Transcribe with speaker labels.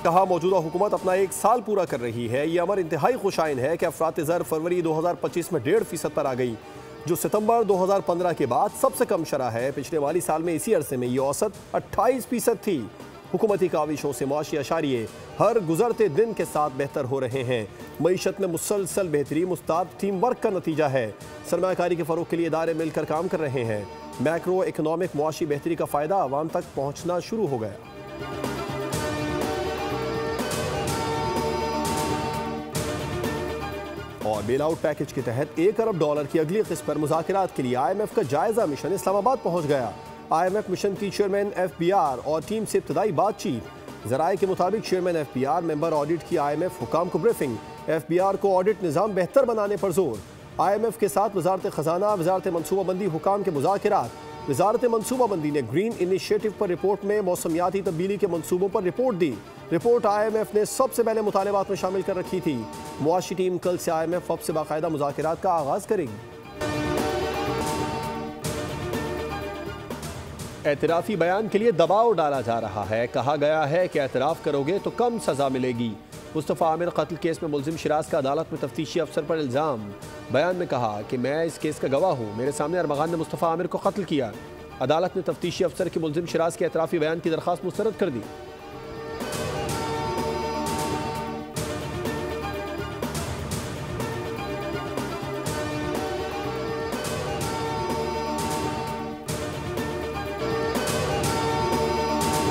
Speaker 1: कहा मौजूदा हुकूमत अपना 1 साल पूरा कर रही है। ये अमर इंतहाई खुशाइन है कि अफरात ज़र फरवरी 2025 में 1.5% पर आ गई, जो सितंबर 2015 के बाद सबसे कम शरह है। पिछले माली साल में इसी अरसे में ये औसत 28% थी। हुकूमती काविशों से मुआशी अशारिये हर गुजरते दिन के साथ बेहतर हो रहे हैं। मईशत में मुसलसल बेहतरी मुस्ताद टीम वर्क का नतीजा है। सरमायाकारी के फ़रोग के लिए इदारे मिलकर काम कर रहे हैं। मैक्रो इकनॉमिक मुआशी बेहतरी का फ़ायदा आवाम तक पहुँचना शुरू हो गया। और बेल आउट पैकेज के तहत $1 अरब की अगली किस्त पर मुज़ाकरात के लिए IMF का जायजा मिशन इस्लामाबाद पहुँच गया। IMF मिशन की चेयरमैन FBR और टीम से इब्तदाई बातचीत। ज़राए के मुताबिक चेयरमैन FBR मेंबर ऑडिट की IMF हुकाम को ब्रीफिंग। FBR को ऑडिट निज़ाम बेहतर बनाने पर जोर। IMF के साथ वजारत ख़जाना, वजारत मनसूबाबंदी हुकाम के मुज़ाकरात। वजारत मनसूबाबंदी ने ग्रीन इनिशिएटिव पर रिपोर्ट में मौसमियाती तब्दीली के मनसूबों पर रिपोर्ट दी। रिपोर्ट IMF ने सबसे पहले मुतालबात में शामिल कर रखी थी। मुआशी टीम कल से IMF अब से बाकायदा मुज़ाकरात का आगाज़ करेगी। एतराफ़ी बयान के लिए दबाव डाला जा रहा है। कहा गया है कि एतराफ़ करोगे तो कम सज़ा मिलेगी। मुस्तफ़ा आमिर कत्ल केस में मुलजिम शिराज का अदालत में तफ्तीशी अफसर पर इल्ज़ाम। बयान में कहा कि मैं इस केस का गवाह हूँ। मेरे सामने अरमगान ने मुस्तफ़ा आमिर को कत्ल किया। अदालत ने तफ्तीशी अफसर के मुलजिम शिराज के एतराफ़ी बयान की दरख्वास्त मुस्तरद कर दी।